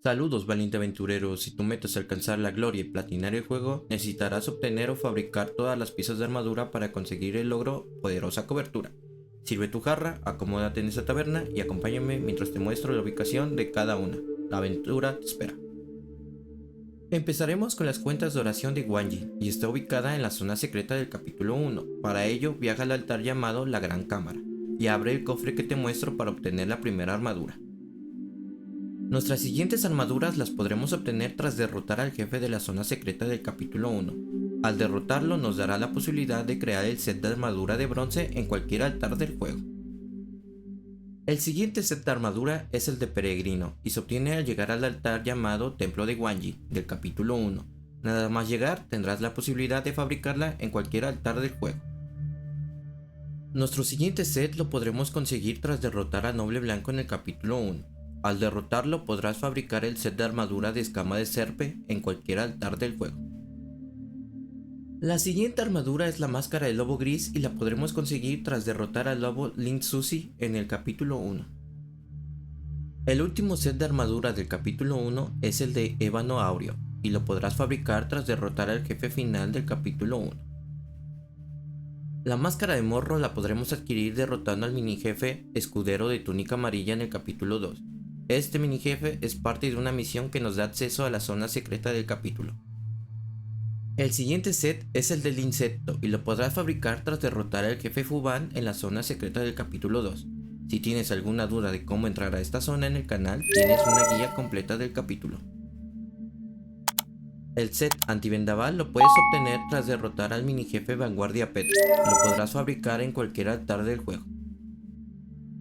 Saludos valiente aventurero, si tu meta es alcanzar la gloria y platinar el juego, necesitarás obtener o fabricar todas las piezas de armadura para conseguir el logro Poderosa Cobertura. Sirve tu jarra, acomódate en esa taberna y acompáñame mientras te muestro la ubicación de cada una. La aventura te espera. Empezaremos con las cuentas de oración de Guanyi y está ubicada en la zona secreta del capítulo 1. Para ello viaja al altar llamado la Gran Cámara y abre el cofre que te muestro para obtener la primera armadura. Nuestras siguientes armaduras las podremos obtener tras derrotar al jefe de la zona secreta del capítulo 1. Al derrotarlo nos dará la posibilidad de crear el set de armadura de bronce en cualquier altar del juego. El siguiente set de armadura es el de peregrino y se obtiene al llegar al altar llamado Templo de Guanyi del capítulo 1. Nada más llegar tendrás la posibilidad de fabricarla en cualquier altar del juego. Nuestro siguiente set lo podremos conseguir tras derrotar a Noble Blanco en el capítulo 1. Al derrotarlo podrás fabricar el set de armadura de escama de serpe en cualquier altar del juego. La siguiente armadura es la máscara del lobo gris y la podremos conseguir tras derrotar al lobo Link Susi en el capítulo 1. El último set de armadura del capítulo 1 es el de ébano áureo y lo podrás fabricar tras derrotar al jefe final del capítulo 1. La máscara de morro la podremos adquirir derrotando al mini jefe escudero de túnica amarilla en el capítulo 2. Este mini jefe es parte de una misión que nos da acceso a la zona secreta del capítulo. El siguiente set es el del insecto y lo podrás fabricar tras derrotar al jefe Fuban en la zona secreta del capítulo 2. Si tienes alguna duda de cómo entrar a esta zona en el canal, tienes una guía completa del capítulo. El set antivendaval lo puedes obtener tras derrotar al mini jefe Vanguardia Pet. Lo podrás fabricar en cualquier altar del juego.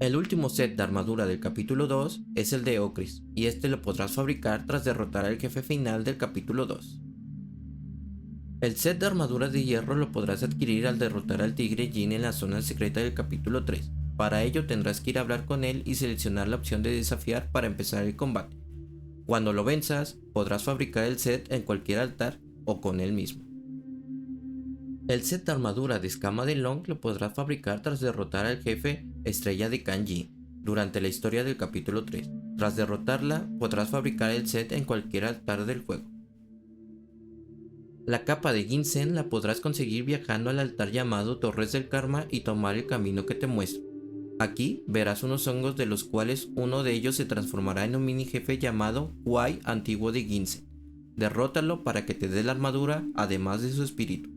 El último set de armadura del capítulo 2 es el de Ocris, y este lo podrás fabricar tras derrotar al jefe final del capítulo 2. El set de armaduras de hierro lo podrás adquirir al derrotar al tigre Jin en la zona secreta del capítulo 3. Para ello tendrás que ir a hablar con él y seleccionar la opción de desafiar para empezar el combate. Cuando lo venzas, podrás fabricar el set en cualquier altar o con él mismo. El set de armadura de escama de Long lo podrás fabricar tras derrotar al jefe Estrella de Kanji durante la historia del capítulo 3. Tras derrotarla, podrás fabricar el set en cualquier altar del juego. La capa de Ginseng la podrás conseguir viajando al altar llamado Torres del Karma y tomar el camino que te muestro. Aquí verás unos hongos de los cuales uno de ellos se transformará en un mini jefe llamado Huai Antiguo de Ginseng. Derrótalo para que te dé la armadura además de su espíritu.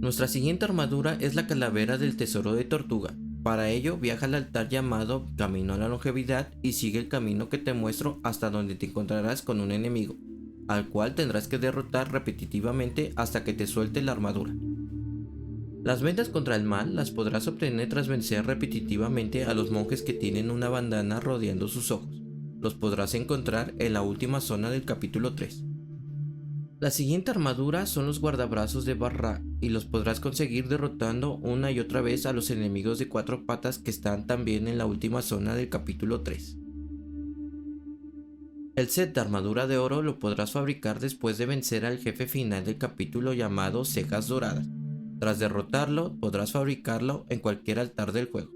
Nuestra siguiente armadura es la calavera del tesoro de tortuga. Para ello viaja al altar llamado Camino a la Longevidad y sigue el camino que te muestro hasta donde te encontrarás con un enemigo, al cual tendrás que derrotar repetitivamente hasta que te suelte la armadura. Las vendas contra el mal las podrás obtener tras vencer repetitivamente a los monjes que tienen una bandana rodeando sus ojos. Los podrás encontrar en la última zona del capítulo 3. La siguiente armadura son los guardabrazos de Barra y los podrás conseguir derrotando una y otra vez a los enemigos de 4 patas que están también en la última zona del capítulo 3. El set de armadura de oro lo podrás fabricar después de vencer al jefe final del capítulo llamado Cejas Doradas. Tras derrotarlo, podrás fabricarlo en cualquier altar del juego.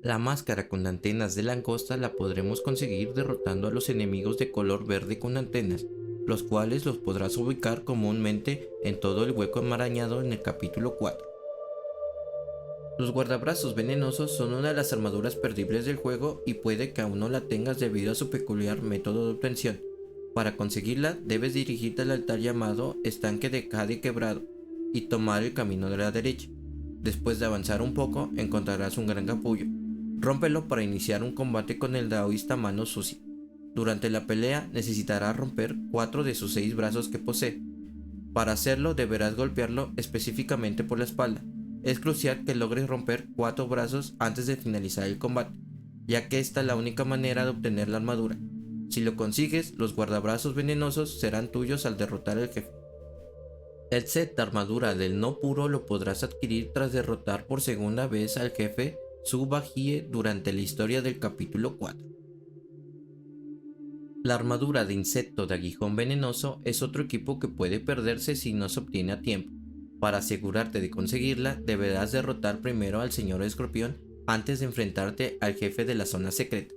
La máscara con antenas de langosta la podremos conseguir derrotando a los enemigos de color verde con antenas, los cuales los podrás ubicar comúnmente en todo el hueco enmarañado en el capítulo 4. Los guardabrazos venenosos son una de las armaduras perdibles del juego y puede que aún no la tengas debido a su peculiar método de obtención. Para conseguirla debes dirigirte al altar llamado Estanque de Jade Quebrado y tomar el camino de la derecha. Después de avanzar un poco encontrarás un gran capullo. Rómpelo para iniciar un combate con el daoísta Mano Sucia. Durante la pelea necesitarás romper 4 de sus 6 brazos que posee. Para hacerlo deberás golpearlo específicamente por la espalda. Es crucial que logres romper 4 brazos antes de finalizar el combate, ya que esta es la única manera de obtener la armadura. Si lo consigues, los guardabrazos venenosos serán tuyos al derrotar al jefe. El set de armadura del no puro lo podrás adquirir tras derrotar por segunda vez al jefe Tsubahie durante la historia del capítulo 4. La armadura de insecto de aguijón venenoso es otro equipo que puede perderse si no se obtiene a tiempo. Para asegurarte de conseguirla, deberás derrotar primero al señor escorpión antes de enfrentarte al jefe de la zona secreta.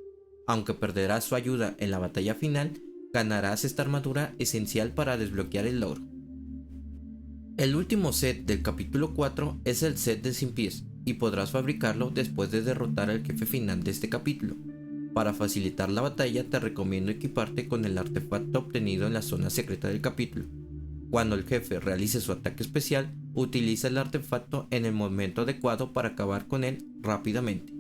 Aunque perderás su ayuda en la batalla final, ganarás esta armadura esencial para desbloquear el logro. El último set del capítulo 4 es el set de 100 pies, y podrás fabricarlo después de derrotar al jefe final de este capítulo. Para facilitar la batalla te recomiendo equiparte con el artefacto obtenido en la zona secreta del capítulo. Cuando el jefe realice su ataque especial, utiliza el artefacto en el momento adecuado para acabar con él rápidamente.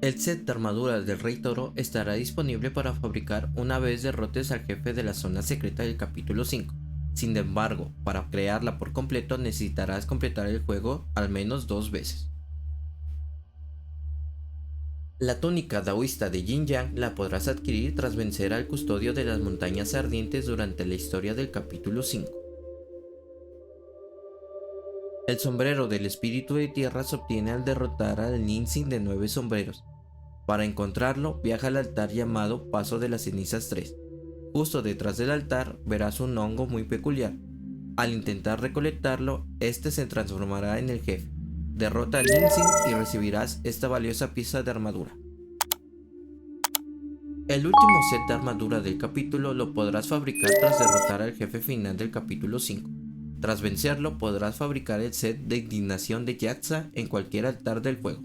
El set de armaduras del Rey Toro estará disponible para fabricar una vez derrotes al jefe de la zona secreta del capítulo 5. Sin embargo, para crearla por completo necesitarás completar el juego al menos 2 veces. La túnica daoísta de Yin Yang la podrás adquirir tras vencer al custodio de las montañas ardientes durante la historia del capítulo 5. El sombrero del espíritu de tierra se obtiene al derrotar al Ninsin de 9 sombreros. Para encontrarlo, viaja al altar llamado Paso de las Cenizas 3. Justo detrás del altar verás un hongo muy peculiar. Al intentar recolectarlo, este se transformará en el jefe. Derrota al Ninsin y recibirás esta valiosa pieza de armadura. El último set de armadura del capítulo lo podrás fabricar tras derrotar al jefe final del capítulo 5. Tras vencerlo, podrás fabricar el set de indignación de Yatza en cualquier altar del juego.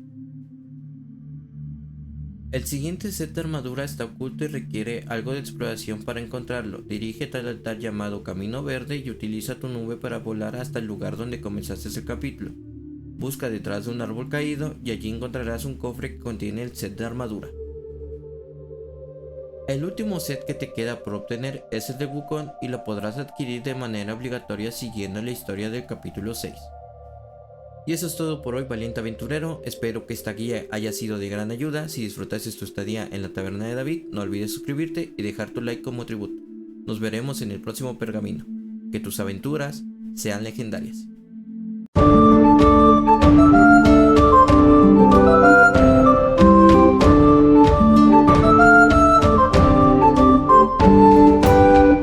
El siguiente set de armadura está oculto y requiere algo de exploración para encontrarlo. Dirígete al altar llamado Camino Verde y utiliza tu nube para volar hasta el lugar donde comenzaste el capítulo. Busca detrás de un árbol caído y allí encontrarás un cofre que contiene el set de armadura. El último set que te queda por obtener es el de Wukong y lo podrás adquirir de manera obligatoria siguiendo la historia del capítulo 6. Y eso es todo por hoy, valiente aventurero. Espero que esta guía haya sido de gran ayuda. Si disfrutaste tu estadía en la taberna de David, no olvides suscribirte y dejar tu like como tributo. Nos veremos en el próximo pergamino. Que tus aventuras sean legendarias.